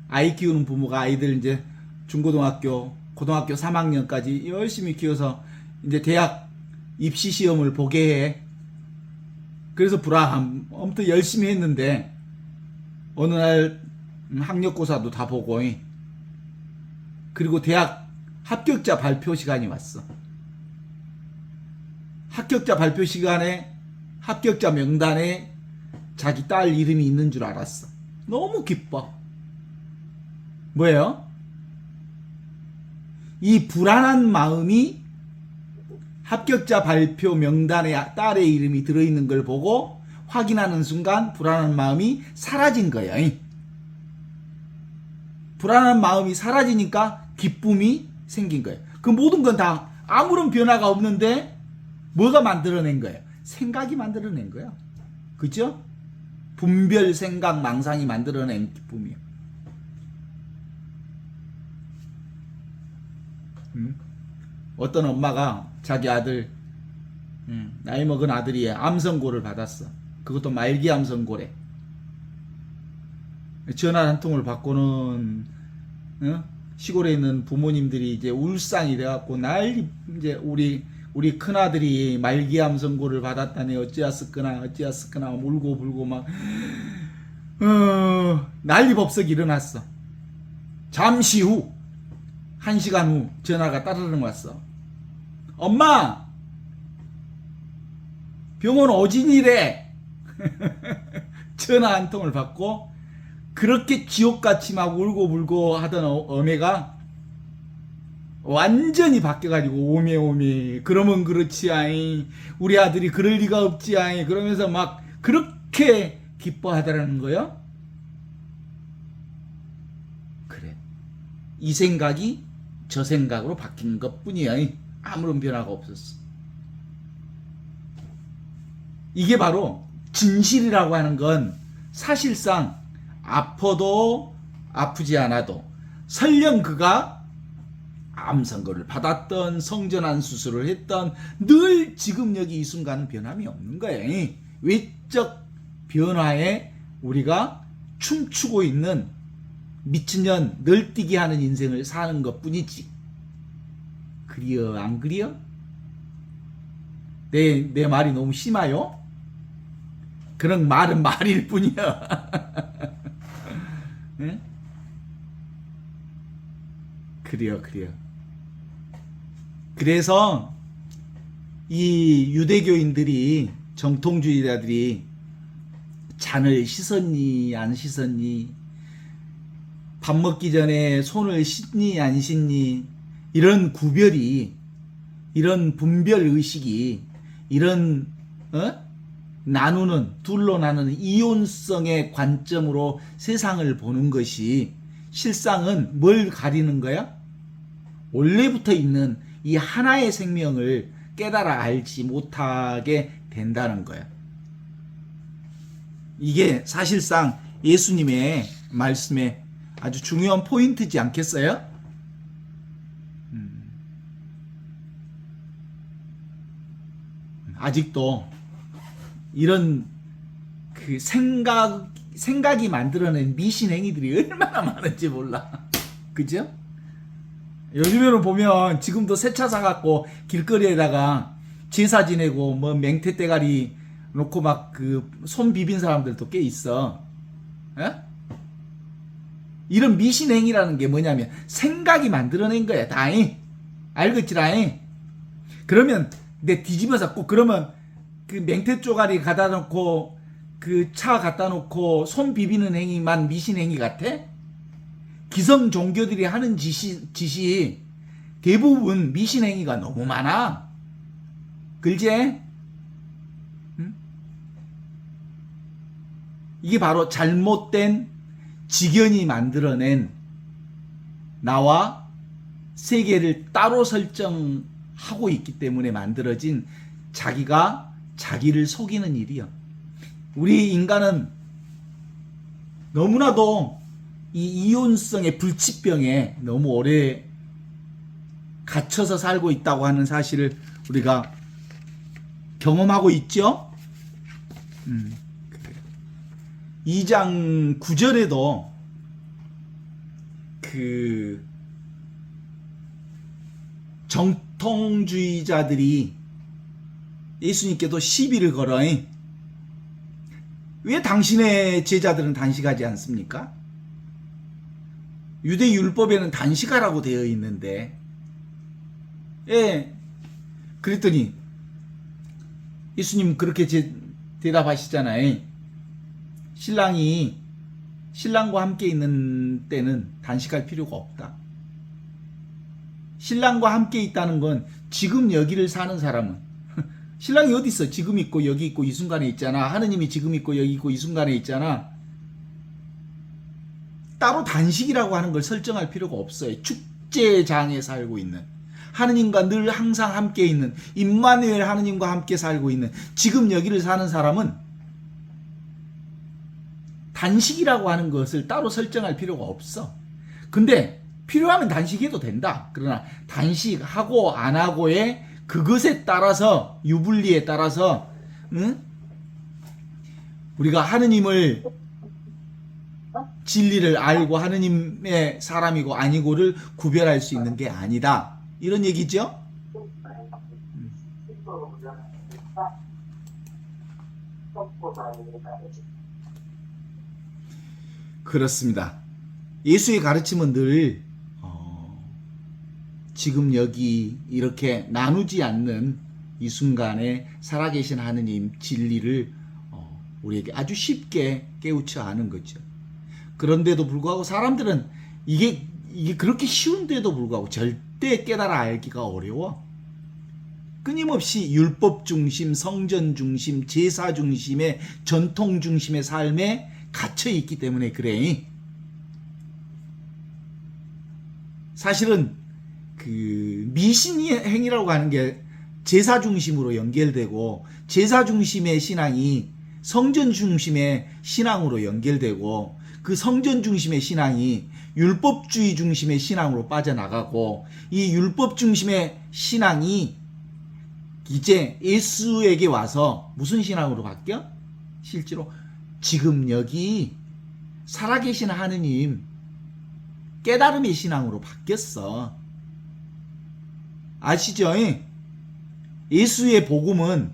아이 키우는 부모가 아이들 이제 중고등학교, 고등학교 3학년까지 열심히 키워서 이제 대학 입시 시험을 보게 해. 그래서 아무튼 열심히 했는데 어느 날 학력고사도 다 보고 그리고 대학 합격자 발표 시간이 왔어. 합격자 발표 시간에 합격자 명단에 자기 딸 이름이 있는 줄 알았어. 너무 기뻐. 뭐예요? 이 불안한 마음이 합격자 발표 명단에 딸의 이름이 들어있는 걸 보고 확인하는 순간 불안한 마음이 사라진 거예요. 불안한 마음이 사라지니까 기쁨이 생긴 거예요. 그 모든 건 다 아무런 변화가 없는데 뭐가 만들어낸 거예요? 생각이 만들어낸 거예요. 그죠? 분별, 생각, 망상이 만들어낸 기쁨이에요. 어떤 엄마가 자기 아들, 나이 먹은 아들이 암선고를 받았어. 그것도 말기 암선고래. 전화 한 통을 받고는 시골에 있는 부모님들이 이제 울상이 돼갖고 이제 우리 큰아들이 말기암 선고를 받았다니 어찌했었거나 울고 불고 막 난리법석 일어났어. 잠시 후 1시간 후 전화가 따르릉 왔어. 엄마, 병원 오진이래. 전화 한 통을 받고 그렇게 지옥같이 막 울고 불고 하던 어매가 완전히 바뀌어가지고 오메 그러면 그렇지 아이, 우리 아들이 그럴 리가 없지 아이, 그러면서 막 그렇게 기뻐하더라는 거요. 그래, 이 생각이 저 생각으로 바뀐 것 뿐이야. 아무런 변화가 없었어. 이게 바로 진실이라고 하는 건 사실상 아파도 아프지 않아도 설령 그가 암 선고를 받았던 성전환 수술을 했던 늘 지금 여기 이 순간은 변함이 없는 거예요. 외적 변화에 우리가 춤추고 있는 미친년 널뛰기 하는 인생을 사는 것 뿐이지. 그리여 안 그리여? 내 말이 너무 심하요? 그런 말은 말일 뿐이야. 네? 그래요. 그래서 이 유대교인들이 정통주의자들이 잔을 씻었니 안 씻었니, 밥 먹기 전에 손을 씻니 안 씻니, 이런 구별이, 이런 분별 의식이, 이런 둘로 나누는 이혼성의 관점으로 세상을 보는 것이 실상은 뭘 가리는 거야? 원래부터 있는 이 하나의 생명을 깨달아 알지 못하게 된다는 거야. 이게 사실상 예수님의 말씀에 아주 중요한 포인트지 않겠어요? 아직도 이런 그 생각이 만들어낸 미신 행위들이 얼마나 많은지 몰라. 그죠? 요즘에는 보면 지금도 새 차 사갖고 길거리에다가 제사 지내고 뭐 맹태 대가리 놓고 막 그 손 비빈 사람들도 꽤 있어. 에? 이런 미신 행위라는 게 뭐냐면 생각이 만들어낸 거야. 다잉. 알겠지라잉. 그러면 내 뒤집어서 꼭 그러면 그 맹태 쪼가리 갖다 놓고 그 차 갖다 놓고 손 비비는 행위만 미신 행위 같아? 기성 종교들이 하는 짓이 대부분 미신 행위가 너무 많아. 그렇지? 응? 이게 바로 잘못된 지견이 만들어낸 나와 세계를 따로 설정하고 있기 때문에 만들어진 자기가 자기를 속이는 일이야. 우리 인간은 너무나도 이 이혼성의 불치병에 너무 오래 갇혀서 살고 있다고 하는 사실을 우리가 경험하고 있죠. 2장 9절에도 그 정통주의자들이 예수님께도 시비를 걸어. 왜 당신의 제자들은 단식하지 않습니까? 유대 율법에는 단식하라고 되어 있는데, 그랬더니 예수님 그렇게 대답하시잖아요. 신랑이 신랑과 함께 있는 때는 단식할 필요가 없다. 신랑과 함께 있다는 건 지금 여기를 사는 사람은, 신랑이 어디 있어? 지금 있고 여기 있고 이 순간에 있잖아. 하느님이 지금 있고 여기 있고 이 순간에 있잖아. 따로 단식이라고 하는 걸 설정할 필요가 없어요. 축제장에 살고 있는, 하느님과 늘 항상 함께 있는, 임마누엘 하느님과 함께 살고 있는 지금 여기를 사는 사람은 단식이라고 하는 것을 따로 설정할 필요가 없어. 근데 필요하면 단식해도 된다. 그러나 단식하고 안 하고의 그것에 따라서, 유불리에 따라서 우리가 하느님을, 진리를 알고 하느님의 사람이고 아니고를 구별할 수 있는 게 아니다. 이런 얘기죠? 그렇습니다. 예수의 가르침은 늘 지금 여기 이렇게 나누지 않는 이 순간에 살아계신 하느님 진리를 우리에게 아주 쉽게 깨우쳐 하는 거죠. 그런데도 불구하고 사람들은 이게 그렇게 쉬운데도 불구하고 절대 깨달아 알기가 어려워. 끊임없이 율법 중심, 성전 중심, 제사 중심의, 전통 중심의 삶에 갇혀 있기 때문에 그래. 사실은 그 미신 행위라고 하는 게 제사 중심으로 연결되고, 제사 중심의 신앙이 성전 중심의 신앙으로 연결되고, 그 성전 중심의 신앙이 율법주의 중심의 신앙으로 빠져나가고, 이 율법 중심의 신앙이 이제 예수에게 와서 무슨 신앙으로 바뀌어? 실제로 지금 여기 살아계신 하느님 깨달음의 신앙으로 바뀌었어. 아시죠? 예수의 복음은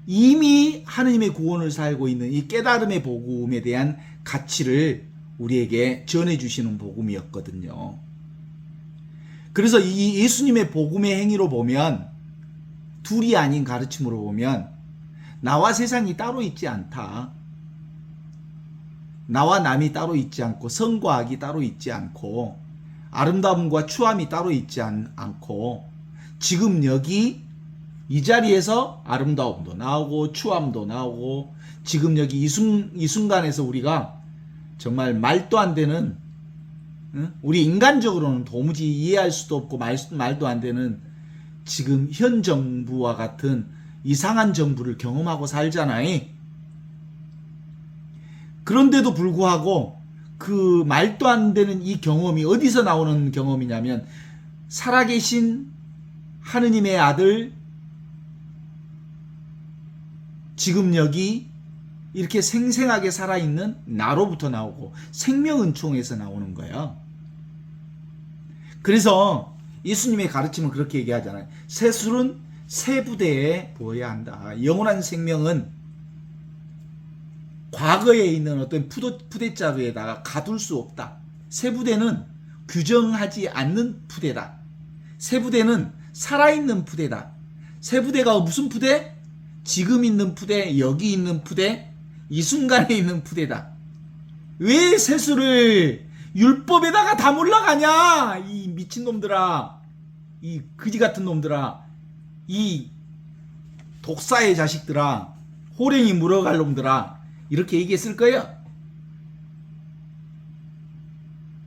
이미 하느님의 구원을 살고 있는 이 깨달음의 복음에 대한 가치를 우리에게 전해주시는 복음이었거든요. 그래서 이 예수님의 복음의 행위로 보면, 둘이 아닌 가르침으로 보면 나와 세상이 따로 있지 않다. 나와 남이 따로 있지 않고, 성과 악이 따로 있지 않고, 아름다움과 추함이 따로 있지 않고, 지금 여기 이 자리에서 아름다움도 나오고 추함도 나오고, 지금 여기 이 순간에서 우리가 정말 말도 안 되는, 우리 인간적으로는 도무지 이해할 수도 없고 말도 안 되는 지금 현 정부와 같은 이상한 정부를 경험하고 살잖아요. 그런데도 불구하고 그 말도 안 되는 이 경험이 어디서 나오는 경험이냐면, 살아계신 하느님의 아들, 지금 여기 이렇게 생생하게 살아있는 나로부터 나오고, 생명은총에서 나오는 거예요. 그래서 예수님의 가르침은 그렇게 얘기하잖아요. 새술은 새 부대에 부어야 한다. 영원한 생명은 과거에 있는 어떤 푸대자루에다가 가둘 수 없다. 새 부대는 규정하지 않는 푸대다. 새 부대는 살아있는 푸대다. 새 부대가 무슨 푸대? 지금 있는 푸대, 여기 있는 푸대, 이 순간에 있는 푸대다. 왜 세수를 율법에다가 다 몰라가냐? 이 미친놈들아, 이 그지같은 놈들아, 이 독사의 자식들아, 호랭이 물어갈 놈들아, 이렇게 얘기했을 거예요.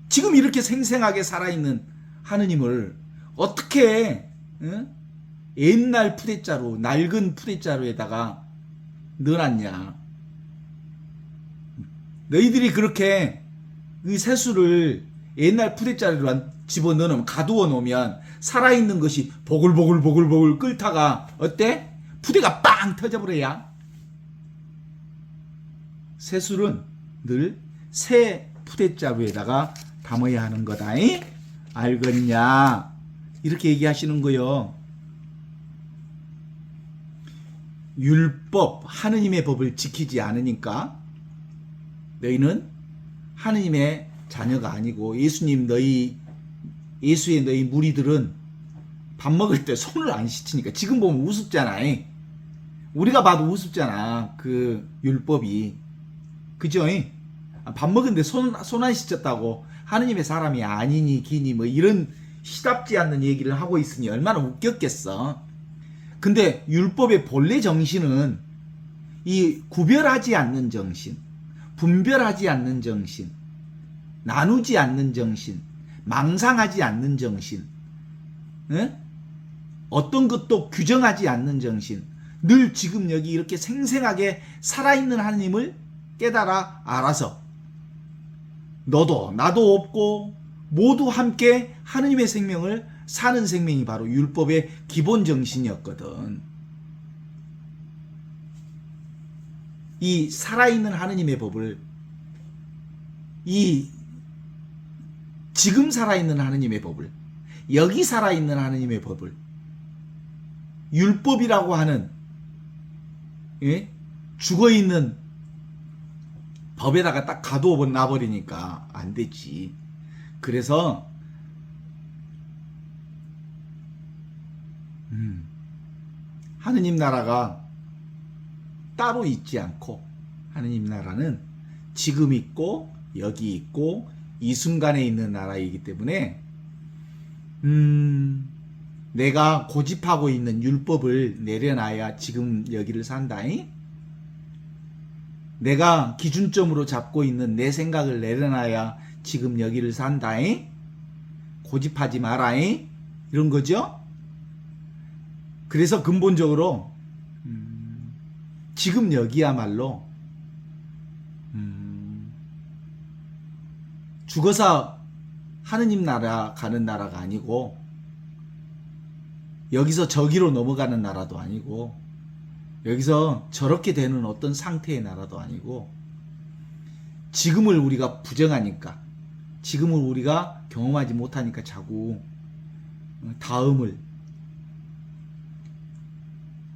지금 이렇게 생생하게 살아있는 하느님을 어떻게 옛날 푸대자루, 낡은 푸대자루에다가 넣어놨냐? 너희들이 그렇게 이 새수를 옛날 푸대자루로 집어넣으면, 가두어 놓으면 살아있는 것이 보글보글 끓다가 어때? 푸대가 빵 터져버려야. 새술은 늘 새 푸대자루에다가 담아야 하는 거다. 알겠냐? 이렇게 얘기하시는 거요. 율법, 하느님의 법을 지키지 않으니까 너희는 하느님의 자녀가 아니고, 예수의 너희 무리들은 밥 먹을 때 손을 안 씻으니까. 지금 보면 우습잖아. 우리가 봐도 우습잖아, 그 율법이. 그죠? 밥 먹는데 손 안 씻었다고 하느님의 사람이 아니니 기니 뭐 이런 시답지 않는 얘기를 하고 있으니 얼마나 웃겼겠어. 근데 율법의 본래 정신은 이 구별하지 않는 정신, 분별하지 않는 정신, 나누지 않는 정신, 망상하지 않는 정신, 어떤 것도 규정하지 않는 정신, 늘 지금 여기 이렇게 생생하게 살아있는 하느님을 깨달아 알아서 너도 나도 없고 모두 함께 하느님의 생명을 사는 생명이 바로 율법의 기본 정신이었거든. 이 살아있는 하느님의 법을, 이 지금 살아있는 하느님의 법을, 여기 살아있는 하느님의 법을 율법이라고 하는 죽어있는 법에다가 딱 가두어 놔버리니까 안 되지. 그래서 하느님 나라가 따로 있지 않고, 하느님 나라는 지금 있고 여기 있고 이 순간에 있는 나라이기 때문에 내가 고집하고 있는 율법을 내려놔야 지금 여기를 산다잉. 내가 기준점으로 잡고 있는 내 생각을 내려놔야 지금 여기를 산다잉. 고집하지 마라잉. 이런 거죠. 그래서 근본적으로 지금 여기야말로 죽어서 하느님 나라 가는 나라가 아니고 여기서 저기로 넘어가는 나라도 아니고 여기서 저렇게 되는 어떤 상태의 나라도 아니고 지금을 우리가 부정하니까 지금을 우리가 경험하지 못하니까 자꾸 다음을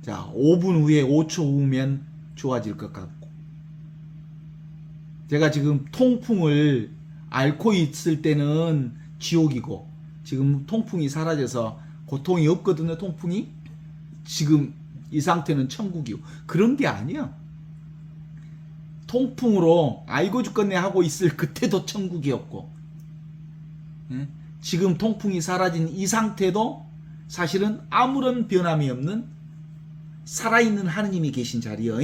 자 5분 후에 5초 후면 좋아질 것 같고 제가 지금 통풍을 앓고 있을 때는 지옥이고 지금 통풍이 사라져서 고통이 없거든요. 통풍이 지금 이 상태는 천국이고 그런 게 아니야. 통풍으로 아이고 죽겠네 하고 있을 그때도 천국이었고 지금 통풍이 사라진 이 상태도 사실은 아무런 변함이 없는 살아있는 하느님이 계신 자리여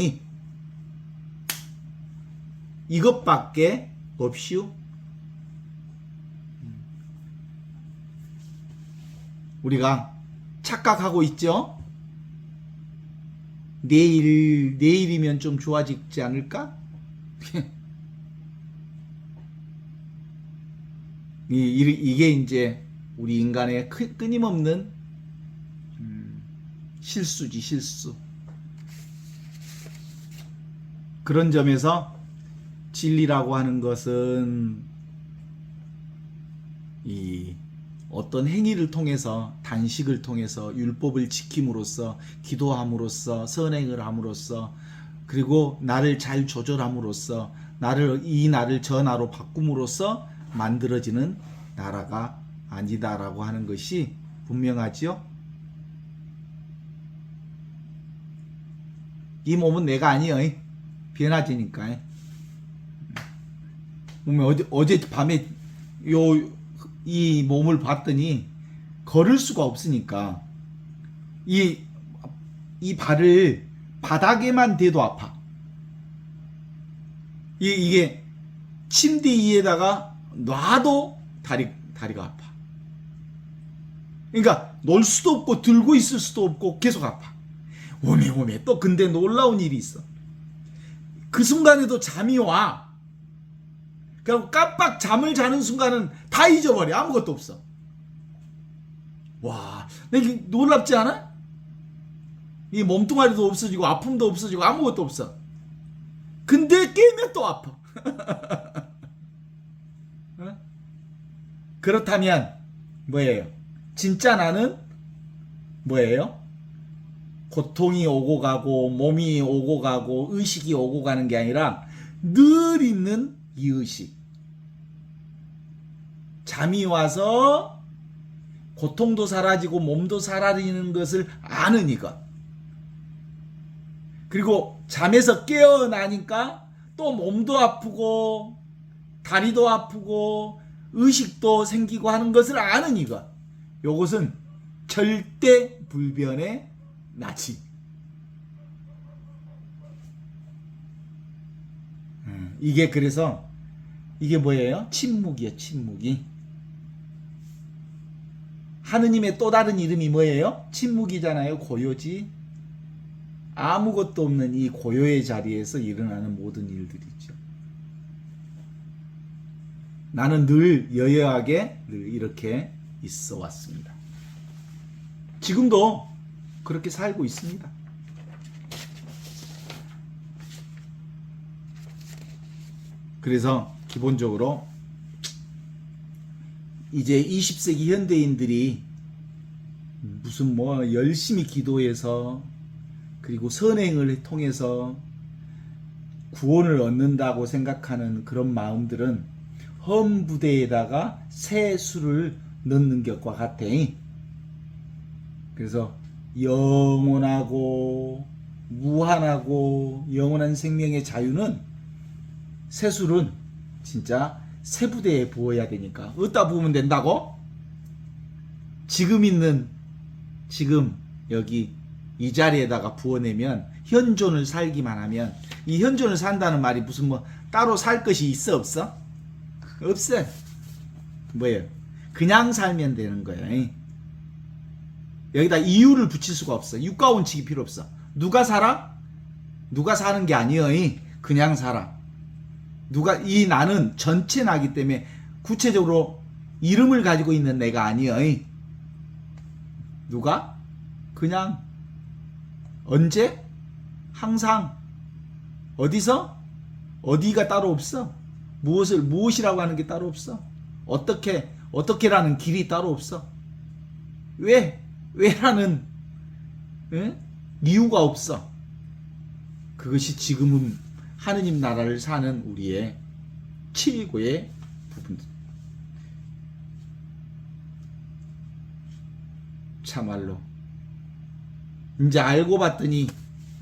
이것밖에 없슈. 우리가 착각하고 있죠. 내일이면 좀 좋아지지 않을까? 이게 이제 우리 인간의 끊임없는 실수지 실수. 그런 점에서 진리라고 하는 것은 이 어떤 행위를 통해서 단식을 통해서 율법을 지킴으로써 기도함으로써 선행을 함으로써 그리고 나를 잘 조절함으로써 이 나를 저 나로 바꿈으로써 만들어지는 나라가 아니다라고 하는 것이 분명하지요. 이 몸은 내가 아니여 변화지니까. 어제 밤에 이 몸을 봤더니 걸을 수가 없으니까 이 발을 바닥에만 대도 아파. 이게 침대 위에다가 놔도 다리가 아파. 그러니까 놀 수도 없고 들고 있을 수도 없고 계속 아파. 오메 또 근데 놀라운 일이 있어. 그 순간에도 잠이 와. 그리고 깜빡 잠을 자는 순간은 다 잊어버려. 아무것도 없어. 와, 이게 놀랍지 않아? 이 몸뚱아리도 없어지고 아픔도 없어지고 아무것도 없어. 근데 깨면 또 아파. 어? 그렇다면 뭐예요? 진짜 나는 뭐예요? 고통이 오고 가고 몸이 오고 가고 의식이 오고 가는 게 아니라 늘 있는 이 의식. 잠이 와서 고통도 사라지고 몸도 사라지는 것을 아는 이것. 그리고 잠에서 깨어나니까 또 몸도 아프고 다리도 아프고 의식도 생기고 하는 것을 아는 이것. 요것은 절대 불변의 나치. 이게 그래서 이게 뭐예요? 침묵이에요. 침묵이. 하느님의 또 다른 이름이 뭐예요? 침묵이잖아요. 고요지. 아무것도 없는 이 고요의 자리에서 일어나는 모든 일들이죠. 나는 늘 여여하게 늘 이렇게 있어 왔습니다. 지금도 그렇게 살고 있습니다. 그래서 기본적으로 이제 20세기 현대인들이 무슨 열심히 기도해서 그리고 선행을 통해서 구원을 얻는다고 생각하는 그런 마음들은 험부대에다가 새 수를 넣는 것과 같아. 그래서 영원하고 무한하고 영원한 생명의 자유는 새술은 진짜 새 부대에 부어야 되니까 어디다 부으면 된다고? 지금 여기 이 자리에다가 부어내면 현존을 살기만 하면 이 현존을 산다는 말이 무슨 따로 살 것이 있어 없어? 없어. 뭐예요? 그냥 살면 되는 거예요. 여기다 이유를 붙일 수가 없어. 육가원칙이 필요 없어. 누가 살아? 누가 사는 게 아니여. 그냥 살아. 이 나는 전체 나기 때문에 구체적으로 이름을 가지고 있는 내가 아니여. 누가? 그냥 언제? 항상. 어디서? 어디가 따로 없어. 무엇이라고 하는 게 따로 없어. 어떻게라는 길이 따로 없어. 왜라는 이유가 없어. 그것이 지금은 하느님 나라를 사는 우리의 최고의 부분들. 참말로 이제 알고 봤더니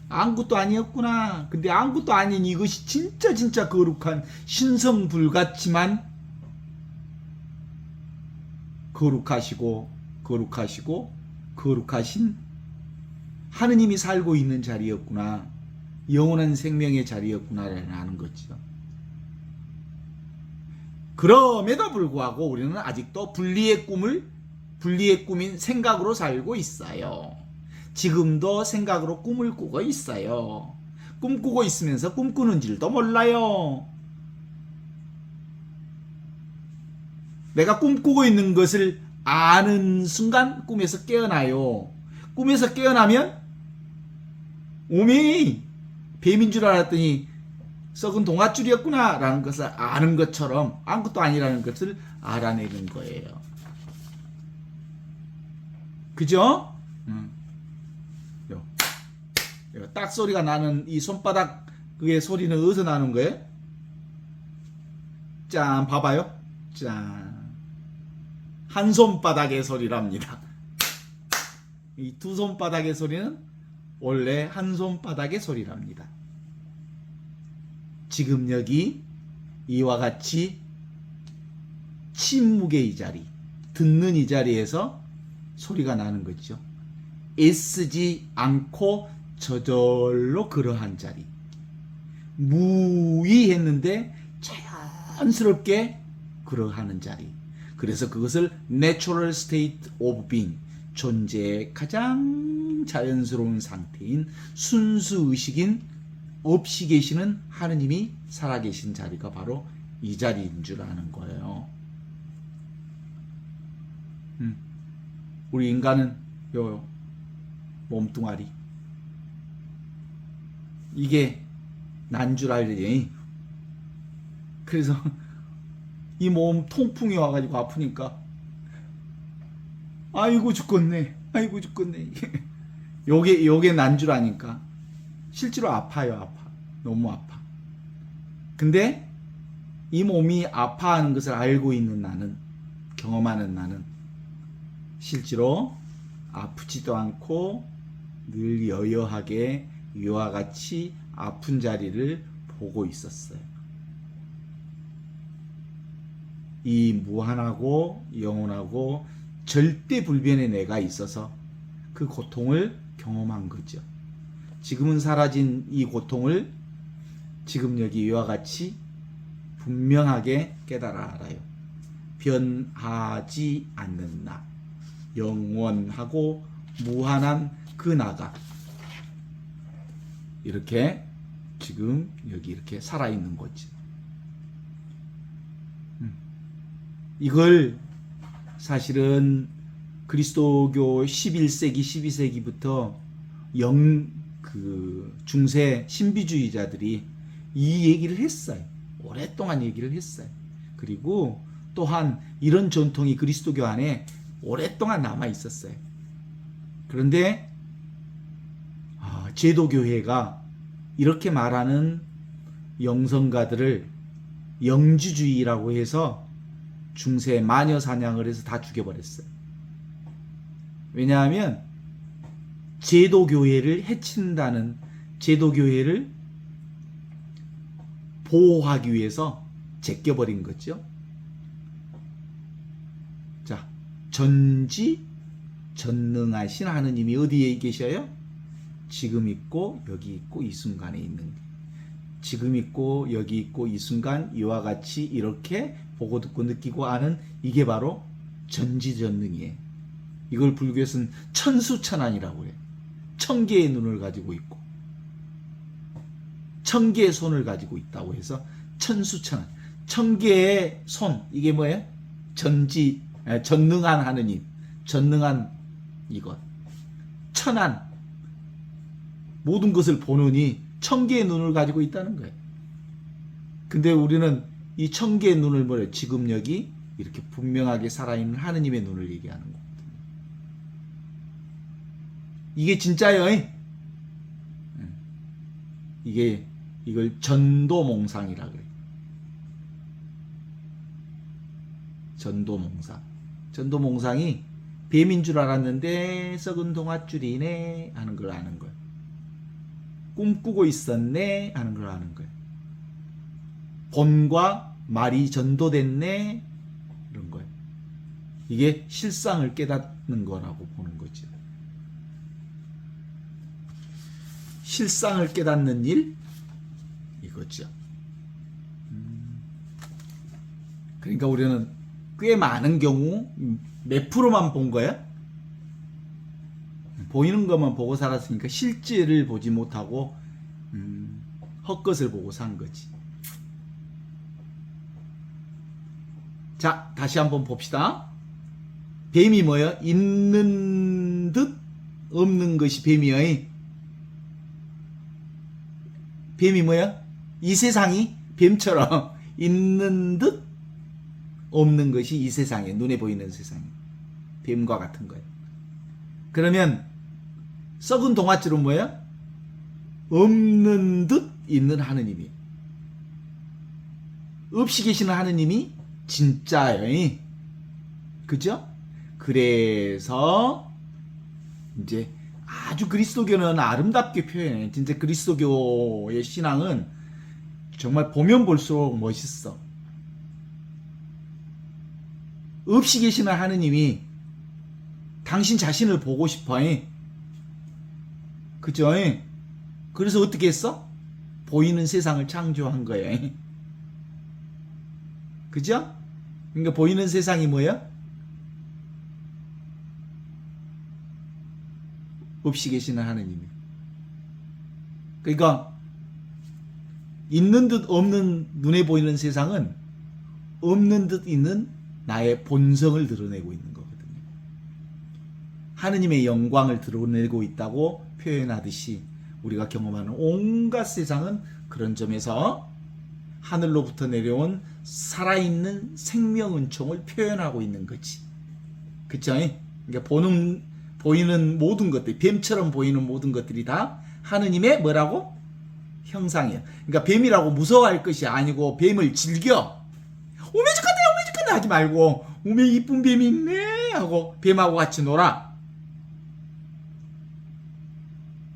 아무것도 아니었구나. 근데 아무것도 아닌 이것이 진짜 거룩한 신성불같지만 거룩하신 하느님이 살고 있는 자리였구나. 영원한 생명의 자리였구나라는 거죠. 그럼에도 불구하고 우리는 아직도 분리의 꿈인 생각으로 살고 있어요. 지금도 생각으로 꿈을 꾸고 있어요. 꿈꾸고 있으면서 꿈꾸는 줄도 몰라요. 내가 꿈꾸고 있는 것을 아는 순간 꿈에서 깨어나요. 꿈에서 깨어나면 오메 뱀인 줄 알았더니 썩은 동아줄이었구나 라는 것을 아는 것처럼 아무것도 아니라는 것을 알아내는 거예요. 그죠? 딱 소리가 나는 이 손바닥 그의 소리는 어디서 나는 거예요? 짠, 봐봐요. 짠. 한 손바닥의 소리랍니다. 이 두 손바닥의 소리는 원래 한 손바닥의 소리랍니다. 지금 여기 이와 같이 침묵의 이 자리, 듣는 이 자리에서 소리가 나는 거죠. 애쓰지 않고 저절로 그러한 자리. 무의했는데 자연스럽게 그러하는 자리. 그래서 그것을 Natural State of Being, 존재의 가장 자연스러운 상태인 순수의식인 없이 계시는 하느님이 살아계신 자리가 바로 이 자리인 줄 아는 거예요. 우리 인간은 요 몸뚱아리 이게 난 줄 알지. 그래서 이 몸 통풍이 와가지고 아프니까 아이고 죽겠네 요게 난 줄 아니까 실제로 아파요. 아파. 너무 아파. 근데 이 몸이 아파하는 것을 알고 있는 나는, 경험하는 나는 실제로 아프지도 않고 늘 여여하게 이와 같이 아픈 자리를 보고 있었어요. 이 무한하고 영원하고 절대 불변의 내가 있어서 그 고통을 경험한 거죠. 지금은 사라진 이 고통을 지금 여기 이와 같이 분명하게 깨달아 알아요. 변하지 않는 나, 영원하고 무한한 그 나가 이렇게 지금 여기 이렇게 살아있는 거지. 이걸 사실은 그리스도교 11세기, 12세기부터 중세 신비주의자들이 이 얘기를 했어요. 오랫동안 얘기를 했어요. 그리고 또한 이런 전통이 그리스도교 안에 오랫동안 남아 있었어요. 그런데 제도교회가 이렇게 말하는 영성가들을 영주주의라고 해서 중세 마녀 사냥을 해서 다 죽여버렸어요. 왜냐하면 제도교회를 해친다는, 제도교회를 보호하기 위해서 제껴버린 거죠. 자, 전지전능하신 하느님이 어디에 계셔요? 지금 있고 여기 있고 이 순간에 있는, 지금 있고 여기 있고 이 순간 이와 같이 이렇게 보고 듣고 느끼고 아는, 이게 바로 전지전능이에요. 이걸 불교에서는 천수천안이라고 해요. 1000개의 눈을 가지고 있고 1000개의 손을 가지고 있다고 해서 천수천안, 천개의 손, 이게 뭐예요? 전능한 하느님, 전능한 이것, 천한 모든 것을 보느니 천개의 눈을 가지고 있다는 거예요. 근데 우리는 이 천개의 눈을 뭐래요? 지금 여기 이렇게 분명하게 살아있는 하느님의 눈을 얘기하는 거거든요. 이게 진짜요. 이걸 전도몽상이라 그래요. 전도몽상. 전도몽상이 뱀인 줄 알았는데 썩은 동아줄이네 하는 걸 아는 거예요. 꿈꾸고 있었네 하는 걸 아는 거예요. 본과 말이 전도됐네 이런 거예요. 이게 실상을 깨닫는 거라고 보는 거죠. 실상을 깨닫는 일 이거죠. 그러니까 우리는 꽤 많은 경우 몇 프로만 본 거야? 보이는 것만 보고 살았으니까 실제를 보지 못하고 헛것을 보고 산 거지. 자, 다시 한번 봅시다. 뱀이 뭐야? 있는 듯 없는 것이 뱀이야. 뱀이 뭐야? 이 세상이 뱀처럼 있는 듯 없는 것이 이 세상에, 눈에 보이는 세상에 뱀과 같은 거예요. 그러면 썩은 동아줄은 뭐야? 없는 듯 있는 하느님이, 없이 계시는 하느님이 진짜예요. 그죠? 그래서 이제 아주 그리스도교는 아름답게 표현해. 진짜 그리스도교의 신앙은 정말 보면 볼수록 멋있어. 없이 계시는 하느님이 당신 자신을 보고 싶어. 그죠? 그래서 어떻게 했어? 보이는 세상을 창조한 거예요. 그죠? 그러니까 보이는 세상이 뭐야? 없이 계시는 하느님이. 그러니까 있는 듯 없는 눈에 보이는 세상은 없는 듯 있는 나의 본성을 드러내고 있는 거거든요. 하느님의 영광을 드러내고 있다고 표현하듯이 우리가 경험하는 온갖 세상은 그런 점에서 하늘로부터 내려온 살아있는 생명 은총을 표현하고 있는 거지. 그쵸? 그러니까 보이는 모든 것들, 뱀처럼 보이는 모든 것들이 다 하느님의 뭐라고? 형상이야. 그러니까 뱀이라고 무서워할 것이 아니고 뱀을 즐겨. 오메지간다 하지 말고 오메 이쁜 뱀이 있네 하고 뱀하고 같이 놀아.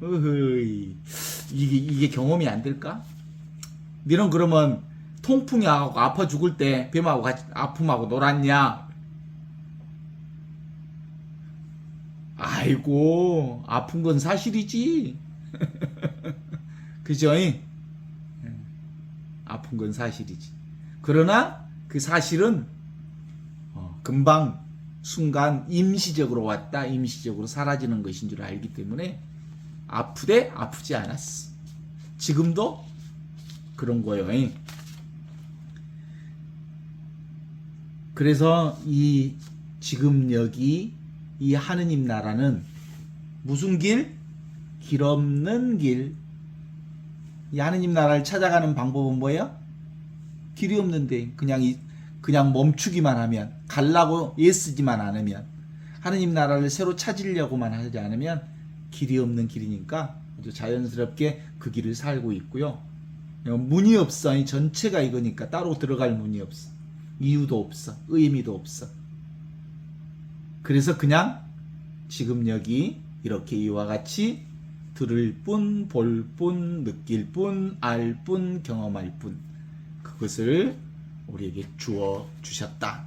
어허이, 이게 경험이 안 될까? 너는 그러면 통풍이 하고 아파 죽을 때 뱀하고 같이 아픔하고 놀았냐? 아이고, 아픈 건 사실이지. 그죠? 아픈 건 사실이지. 그러나 그 사실은 금방 순간 임시적으로 왔다, 임시적으로 사라지는 것인 줄 알기 때문에 아프대 아프지 않았어. 지금도 그런 거예요. 그래서 이 지금 여기 이 하느님 나라는 무슨 길? 길 없는 길. 이 하느님 나라를 찾아가는 방법은 뭐예요? 길이 없는데 그냥 멈추기만 하면, 가려고 애쓰지만 않으면, 하느님 나라를 새로 찾으려고만 하지 않으면 길이 없는 길이니까 아주 자연스럽게 그 길을 살고 있고요. 문이 없어. 이 전체가 이거니까 따로 들어갈 문이 없어. 이유도 없어. 의미도 없어. 그래서 그냥 지금 여기 이렇게 이와 같이 들을 뿐, 볼 뿐, 느낄 뿐, 알 뿐, 경험할 뿐, 그것을 우리에게 주어 주셨다.